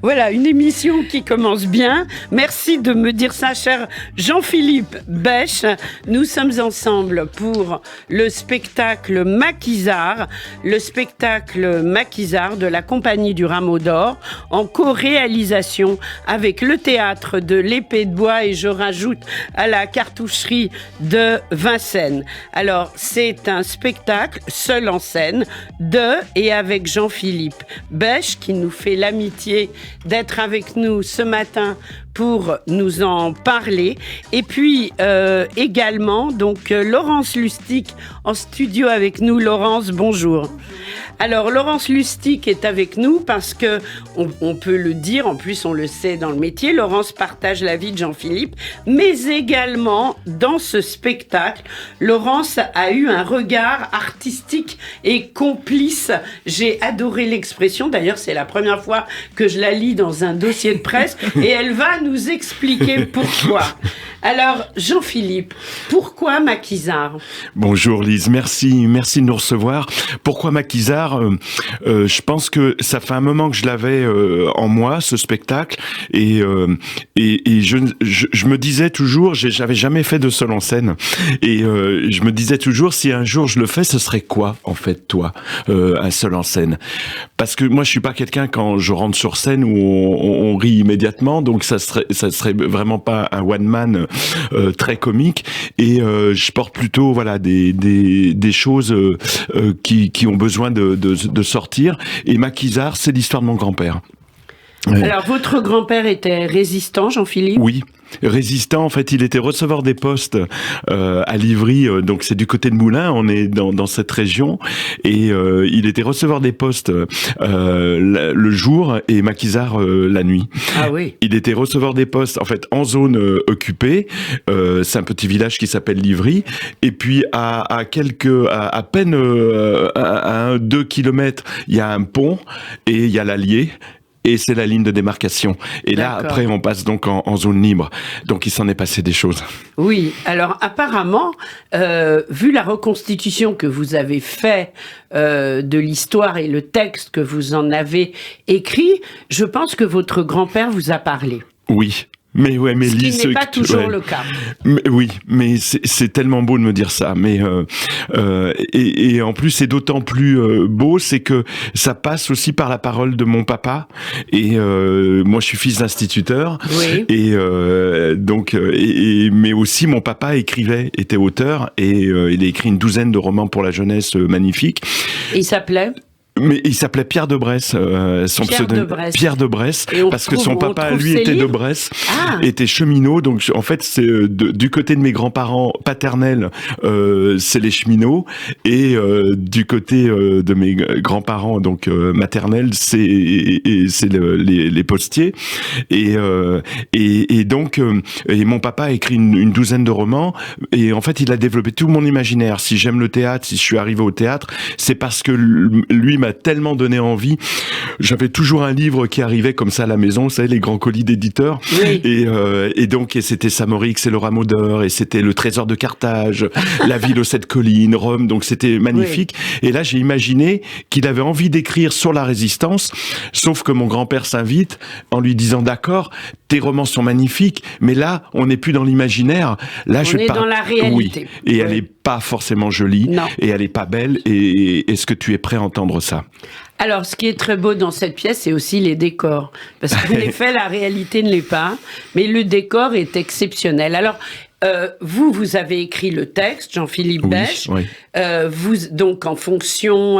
Voilà, une émission qui commence bien. Merci de me dire ça, cher Jean-Philippe Bèche. Nous sommes ensemble pour le spectacle Maquisard. Le spectacle Maquisard de la Compagnie du Rameau d'Or en co-réalisation avec le théâtre de l'Épée de Bois et je rajoute à la cartoucherie de Vincennes. Alors, c'est un spectacle seul en scène de et avec Jean-Philippe Bèche qui nous fait l'amitié d'être avec nous ce matin pour nous en parler. Et puis également donc Laurence Lustig en studio avec nous. Laurence, bonjour. Alors Laurence Lustig est avec nous parce que on peut le dire, en plus on le sait dans le métier, Laurence partage la vie de Jean-Philippe, mais également dans ce spectacle, Laurence a eu un regard artistique et complice. J'ai adoré l'expression, d'ailleurs c'est la première fois que je la lis dans un dossier de presse et elle va nous expliquer pourquoi. Alors Jean-Philippe, pourquoi Maquisard ? Bonjour Lise, merci de nous recevoir. Pourquoi Maquisard ? Je pense que ça fait un moment que je l'avais en moi, ce spectacle, et je me disais toujours, j'avais jamais fait de seul en scène, et je me disais toujours, si un jour je le fais, ce serait quoi en fait, toi, un seul en scène ? Parce que moi, je suis pas quelqu'un quand je rentre sur scène où on rit immédiatement, donc ça serait vraiment pas un one man très comique, et je porte plutôt voilà des choses qui ont besoin de sortir. Et Maquisard, c'est l'histoire de mon grand-père. Alors, votre grand-père était résistant, Jean-Philippe ? Oui. Résistant, en fait, il était receveur des postes à Livry, donc c'est du côté de Moulins, on est dans cette région, et il était receveur des postes le jour et maquisard la nuit. Ah oui. Il était receveur des postes, en fait, en zone occupée. C'est un petit village qui s'appelle Livry, et puis à peine à 2 kilomètres, il y a un pont et il y a l'Allier. Et c'est la ligne de démarcation. Et là, après, on passe donc en zone libre. Donc, il s'en est passé des choses. Oui. Alors, apparemment, vu la reconstitution que vous avez fait de l'histoire et le texte que vous en avez écrit, je pense que votre grand-père vous a parlé. Oui. Mais ouais, mais ce qui n'est pas toujours le cas. Mais, oui, mais c'est tellement beau de me dire ça. Mais et en plus, c'est d'autant plus beau, c'est que ça passe aussi par la parole de mon papa. Et moi, je suis fils d'instituteur. Oui. Et donc, mais aussi mon papa était auteur, et il a écrit une douzaine de romans pour la jeunesse magnifiques. Et il s'appelait ? Mais il s'appelait Pierre de Bresse, son pseudonyme Pierre de Bresse, parce que son papa, lui, était de Bresse, était cheminot. Donc, en fait, c'est du côté de mes grands-parents paternels, c'est les cheminots, et du côté de mes grands-parents, donc maternels, c'est les postiers. Et donc, et mon papa a écrit une douzaine de romans, et en fait, il a développé tout mon imaginaire. Si j'aime le théâtre, si je suis arrivé au théâtre, c'est parce que lui m'a tellement donné envie. J'avais toujours un livre qui arrivait comme ça à la maison, vous savez, les grands colis d'éditeurs. Oui. Et donc, c'était Samorix et le Rameau d'Or, et c'était le Trésor de Carthage, La Ville aux 7 collines, Rome, donc c'était magnifique. Oui. Et là, j'ai imaginé qu'il avait envie d'écrire sur la résistance, sauf que mon grand-père s'invite en lui disant, d'accord, tes romans sont magnifiques, mais là, on n'est plus dans l'imaginaire. Là, on est dans la réalité. Oui. Et elle est pas forcément jolie, non. Et elle est pas belle, et est-ce que tu es prêt à entendre ça ? Alors, ce qui est très beau dans cette pièce, c'est aussi les décors. Parce qu'en effet, la réalité ne l'est pas, mais le décor est exceptionnel. Alors, vous avez écrit le texte, Jean-Philippe Bèche. Oui. Vous, donc, en fonction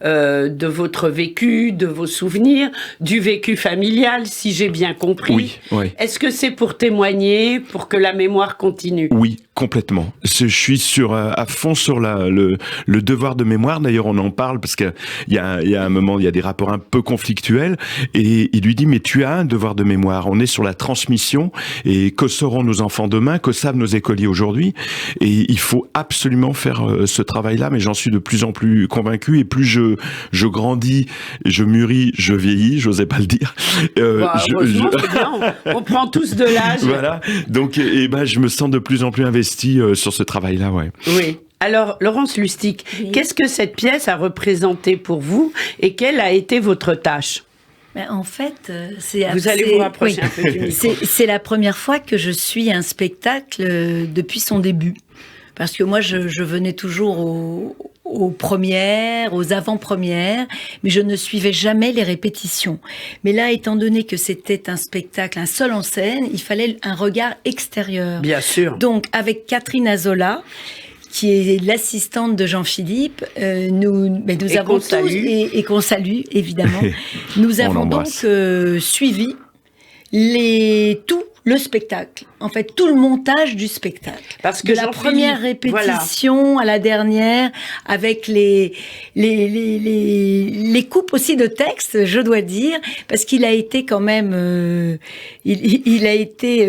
de votre vécu, de vos souvenirs, du vécu familial, si j'ai bien compris. Oui. Est-ce que c'est pour témoigner, pour que la mémoire continue ? Oui, complètement. Je suis à fond sur le devoir de mémoire. D'ailleurs, on en parle parce qu'il y a un moment, il y a des rapports un peu conflictuels, et il lui dit, mais tu as un devoir de mémoire. On est sur la transmission, et que seront nos enfants demain, que savent nos écoliers aujourd'hui, et il faut absolument faire ce travail-là, mais j'en suis de plus en plus convaincu, et plus je grandis, je mûris, je vieillis, j'osais pas le dire. Heureusement, c'est bien, on prend tous de l'âge. Voilà, donc je me sens de plus en plus investi sur ce travail-là, ouais. Oui. Alors, Laurence Lustig, qu'est-ce que cette pièce a représenté pour vous, et quelle a été votre tâche ? Mais en fait, vous allez vous rapprocher un peu du micro. C'est la première fois que je suis un spectacle depuis son début. Parce que moi, je venais toujours aux premières, aux avant-premières, mais je ne suivais jamais les répétitions. Mais là, étant donné que c'était un spectacle, un seul en scène, il fallait un regard extérieur. Bien sûr. Donc, avec Catherine Azola, qui est l'assistante de Jean-Philippe, nous avons tous, et qu'on salue, évidemment, nous avons donc suivi tout le spectacle. En fait, tout le montage du spectacle. Parce que de la première répétition à la dernière, avec les coupes aussi de texte, je dois dire, parce qu'il a été quand même, il a été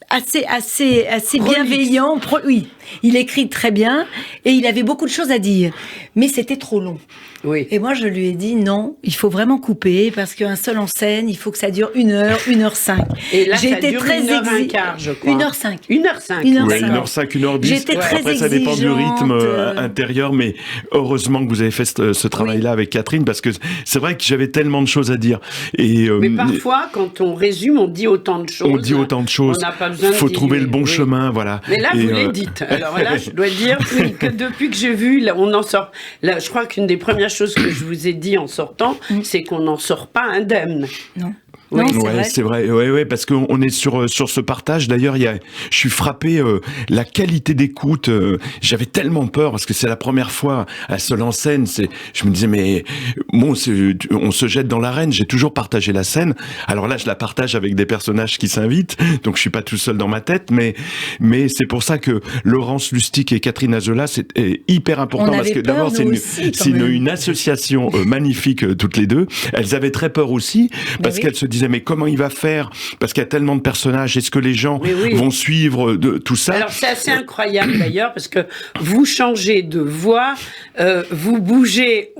assez bienveillant. Oui, il écrit très bien et il avait beaucoup de choses à dire, mais c'était trop long. Oui. Et moi, je lui ai dit non, il faut vraiment couper parce qu'un seul en scène, il faut que ça dure 1 heure, 1h05. Et là, j'ai été très 1h15, je crois. 1h05. 1h05. 1h05, 1h10. J'étais très Après, ça dépend du rythme intérieur, mais heureusement que vous avez fait ce travail-là avec Catherine, parce que c'est vrai que j'avais tellement de choses à dire. Mais parfois, quand on résume, on dit autant de choses. On dit autant de choses. On n'a pas besoin de faut trouver le bon chemin, voilà. Mais là, vous les dites. Alors là, je dois dire que depuis que j'ai vu, là, on en sort. Là, je crois qu'une des premières choses que je vous ai dit en sortant, c'est qu'on n'en sort pas indemne. Non. Oui, c'est vrai. Ouais, parce qu'on est sur ce partage. D'ailleurs, je suis frappé la qualité d'écoute. J'avais tellement peur parce que c'est la première fois à seul en scène. Je me disais mais bon, on se jette dans l'arène. J'ai toujours partagé la scène. Alors là, je la partage avec des personnages qui s'invitent, donc je suis pas tout seul dans ma tête. Mais c'est pour ça que Laurence Lustig et Catherine Azola, c'est hyper important parce que d'abord c'est une association magnifique toutes les deux. Elles avaient très peur aussi parce qu'elles se disaient mais comment il va faire parce qu'il y a tellement de personnages, est-ce que les gens vont suivre de tout ça? Alors c'est assez incroyable d'ailleurs parce que vous changez de voix, vous bougez,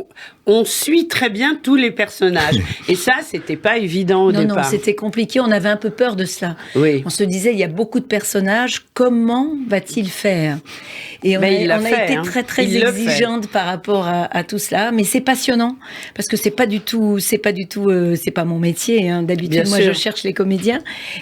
on suit très bien tous les personnages et ça c'était pas évident au départ. Non, c'était compliqué, on avait un peu peur de cela. Oui. On se disait il y a beaucoup de personnages, comment va-t-il faire? Et on a été très exigeante par rapport à tout cela, mais c'est passionnant parce que c'est pas mon métier. D'habitude, moi, je cherche les comédiens.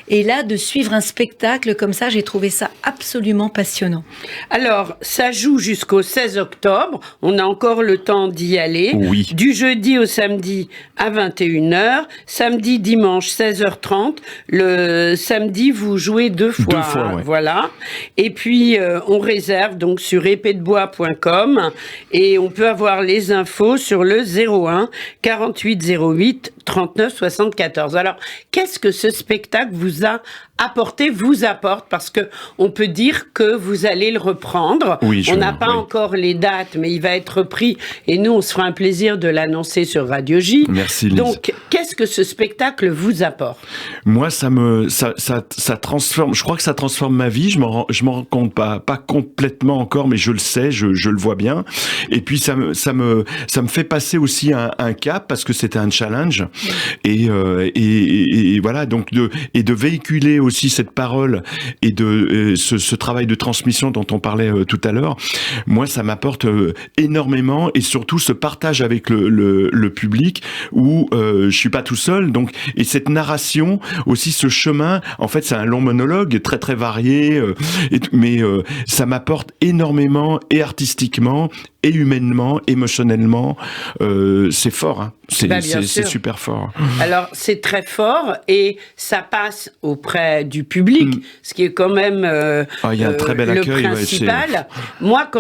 Et là, de suivre un spectacle comme ça, j'ai trouvé ça absolument passionnant. Alors, ça joue jusqu'au 16 octobre. On a encore le temps d'y aller. Oui. Du jeudi au samedi à 21h. Samedi, dimanche, 16h30. Le samedi, vous jouez 2 fois. 2 fois, ouais. Voilà. Et puis, on réserve donc sur épéedebois.com et on peut avoir les infos sur le 01 48 08 39 74. Alors, qu'est-ce que ce spectacle vous apporte, parce que on peut dire que vous allez le reprendre. Oui, on n'a pas encore les dates, mais il va être repris et nous, on se fera un plaisir de l'annoncer sur Radio J. Merci, Lise. Donc, qu'est-ce que ce spectacle vous apporte? Moi, ça transforme, je crois que ça transforme ma vie, je m'en rends compte pas complètement encore, mais je le sais, je le vois bien. Et puis, ça me fait passer aussi un cap, parce que c'était un challenge. Et voilà, donc de véhiculer aussi cette parole et de ce travail de transmission dont on parlait tout à l'heure, moi ça m'apporte énormément, et surtout ce partage avec le public où je suis pas tout seul, donc, et cette narration aussi, ce chemin, en fait c'est un long monologue très très varié, mais ça m'apporte énormément, et artistiquement et humainement, émotionnellement, c'est fort, hein. C'est super fort. Alors, c'est très fort et ça passe auprès du public, ce qui est quand même il y a un très bel accueil, le principal. Moi,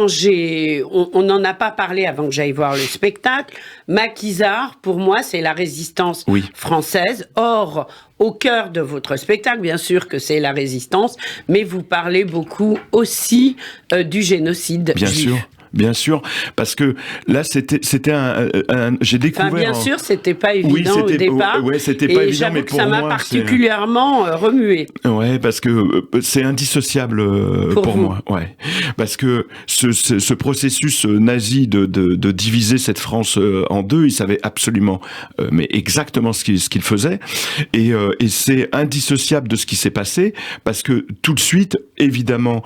on n'en a pas parlé avant que j'aille voir le spectacle, Maquisard, pour moi, c'est la résistance française. Or, au cœur de votre spectacle, bien sûr que c'est la résistance, mais vous parlez beaucoup aussi du génocide juif. Bien sûr, parce que là c'était j'ai découvert. Enfin, bien sûr, c'était pas évident au départ. Ouais, c'était pas évident, mais pour moi, ça m'a particulièrement remué. Ouais, parce que c'est indissociable pour moi. Ouais, parce que ce processus nazi de diviser cette France en deux, il savait absolument, mais exactement ce qu'il faisait, et c'est indissociable de ce qui s'est passé, parce que tout de suite, évidemment,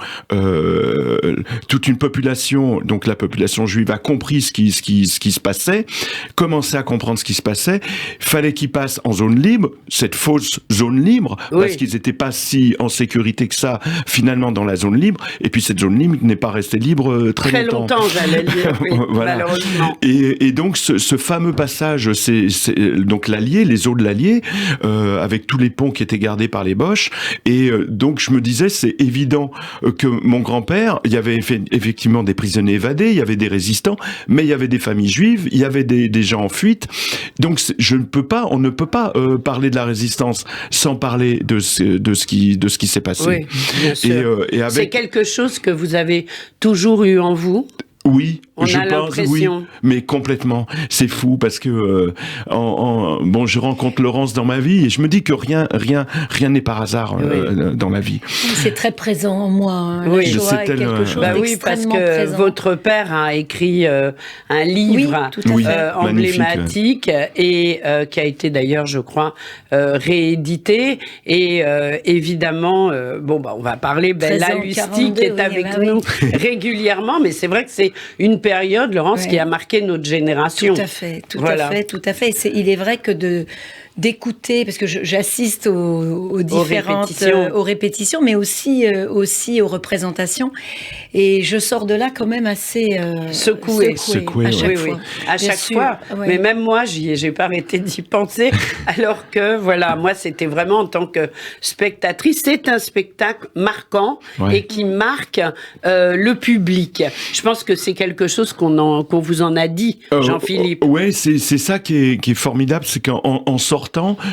toute une population, donc donc la population juive, a compris ce qui se passait, commençait à comprendre ce qui se passait. Fallait qu'ils passent en zone libre, cette fausse zone libre, parce qu'ils n'étaient pas si en sécurité que ça, finalement, dans la zone libre. Et puis cette zone libre n'est pas restée libre très longtemps, j'allais dire, oui, voilà. Malheureusement. Et donc ce fameux passage, c'est donc l'Allier, les eaux de l'Allier, avec tous les ponts qui étaient gardés par les Boches. Et donc je me disais, c'est évident que mon grand-père, il y avait effectivement des prisonniers évadés, il y avait des résistants, mais il y avait des familles juives, il y avait des gens en fuite. Donc on ne peut pas parler de la résistance sans parler de ce qui s'est passé. Oui, bien sûr. C'est quelque chose que vous avez toujours eu en vous? Oui, je pense, oui, mais complètement. C'est fou parce que je rencontre Laurence dans ma vie et je me dis que rien n'est par hasard dans la vie. C'est très présent en moi. Hein. Oui, la Shoah est quelque chose parce que présent. Votre père a écrit un livre emblématique et qui a été d'ailleurs, je crois, réédité. Et évidemment, on va parler Bella Lusti qui est avec nous régulièrement, mais c'est vrai que c'est une période, Laurence, qui a marqué notre génération. Tout à fait. Il est vrai que d'écouter, parce que j'assiste aux différentes aux répétitions, mais aussi aux représentations, et je sors de là quand même assez secouée à chaque fois. À chaque fois. Mais même moi, j'ai pas arrêté d'y penser, alors que moi, c'était vraiment en tant que spectatrice, c'est un spectacle marquant et qui marque le public. Je pense que c'est quelque chose qu'on vous en a dit, Jean-Philippe. Oui, c'est ça qui est formidable, c'est qu'en sortant,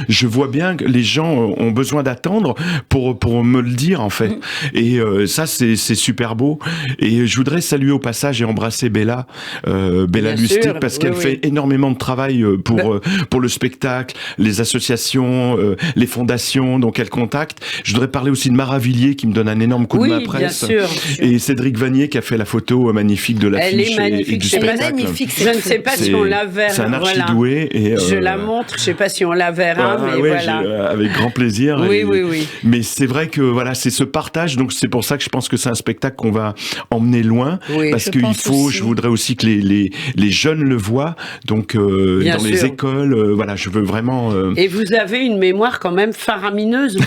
je vois bien que les gens ont besoin d'attendre pour me le dire, en fait. Et ça, c'est super beau. Et je voudrais saluer au passage et embrasser Bella Lustig, parce qu'elle fait énormément de travail pour le spectacle, les associations, les fondations, donc elle contacte. Je voudrais parler aussi de Mara Villiers, qui me donne un énorme coup de main presse. Bien sûr. Et Cédric Vanier, qui a fait la photo magnifique de l'affiche et du spectacle. Je ne sais pas si on la verra. C'est un archidoué. Et je la montre, je ne sais pas si on la verra, mais voilà. Avec grand plaisir. Oui. Mais c'est vrai que c'est ce partage, donc c'est pour ça que je pense que c'est un spectacle qu'on va emmener loin, parce qu'il faut, je voudrais aussi que les jeunes le voient, donc dans les écoles, je veux vraiment... Et vous avez une mémoire quand même faramineuse.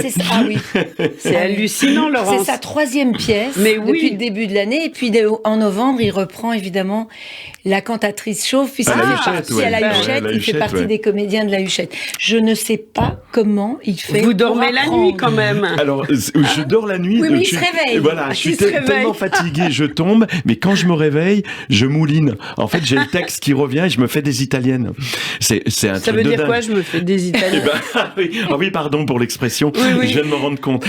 C'est ça, oui. C'est hallucinant, Laurence. C'est sa 3e pièce depuis le début de l'année, et puis en novembre, il reprend évidemment La cantatrice chauve, puisqu'il fait partie à la Huchette, il fait partie des comédiens de la Huchette. Je ne sais pas comment il fait. Vous dormez la nuit quand même. Alors, je dors la nuit. Oui, mais il se réveille. Voilà, je suis tellement fatigué, je tombe, mais quand je me réveille, je mouline. En fait, j'ai le texte qui revient et je me fais des italiennes. C'est un truc de dingue. Ça veut dire quoi, je me fais des italiennes? Oui, pardon pour l'expression. Je viens de me rendre compte.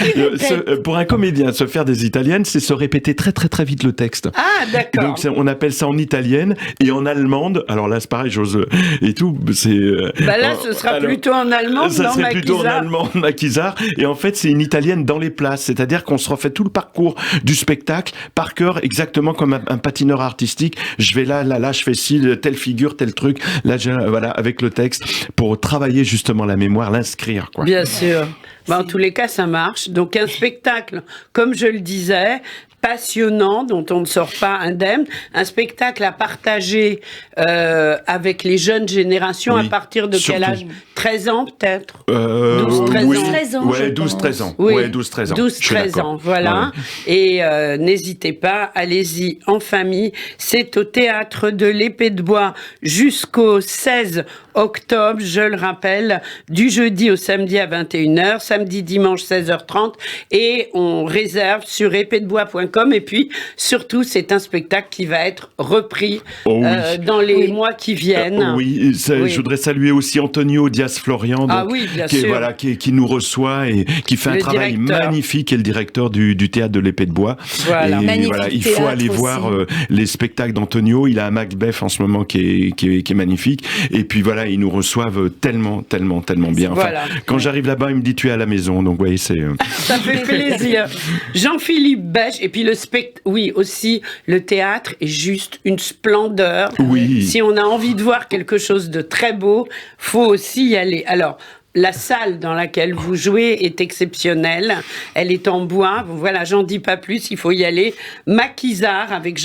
Pour un comédien, se faire des italiennes, c'est se répéter très très très vite le texte. Ah, d'accord. Donc on appelle ça en italienne et en allemande. Alors là, c'est pareil, j'ose et tout. Là, ce sera plutôt en allemand. Ça serait plutôt en allemand, Maquisard. Et en fait, c'est une italienne dans les places. C'est-à-dire qu'on se refait tout le parcours du spectacle par cœur, exactement comme un patineur artistique. Je vais là, je fais ci, telle figure, tel truc. Là, avec le texte, pour travailler justement la mémoire, l'inscrire, quoi. Bien sûr. En tous les cas, ça marche. Donc, un spectacle, comme je le disais, passionnant, dont on ne sort pas indemne, un spectacle à partager avec les jeunes générations. À partir de quel âge? 13 ans peut-être? 12-13 ans. Ouais, 12-13 ans. Oui, ouais, 12-13 ans. 12-13 ans, voilà. Ouais. Et n'hésitez pas, allez-y en famille. C'est au Théâtre de l'Épée de Bois jusqu'au 16 octobre, je le rappelle, du jeudi au samedi à 21h, samedi, dimanche 16h30, et on réserve sur épédebois.com. Et puis, surtout, c'est un spectacle qui va être repris dans les mois qui viennent. Je voudrais saluer aussi Antonio Diaz-Florian, qui nous reçoit et qui fait un travail magnifique, et le directeur du Théâtre de l'Épée de Bois. Voilà. Et il faut aller voir les spectacles d'Antonio. Il a un Macbeth en ce moment qui est magnifique. Et puis ils nous reçoivent tellement bien. Enfin, quand j'arrive là-bas, il me dit tu es à la maison. Donc c'est. Ça fait plaisir. Jean-Philippe Bèche, et puis aussi le théâtre est juste une splendeur. Oui. Si on a envie de voir quelque chose de très beau, faut aussi y aller. Alors, la salle dans laquelle vous jouez est exceptionnelle. Elle est en bois. Voilà, j'en dis pas plus, il faut y aller. Maquisard avec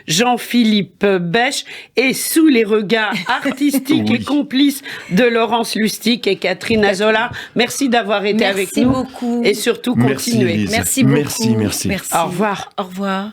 Jean-Philippe Bèche et sous les regards artistiques et complices de Laurence Lustig et Catherine Azola. Merci d'avoir été avec nous. Merci beaucoup. Et surtout, continuez. Merci beaucoup. Merci. Au revoir. Au revoir.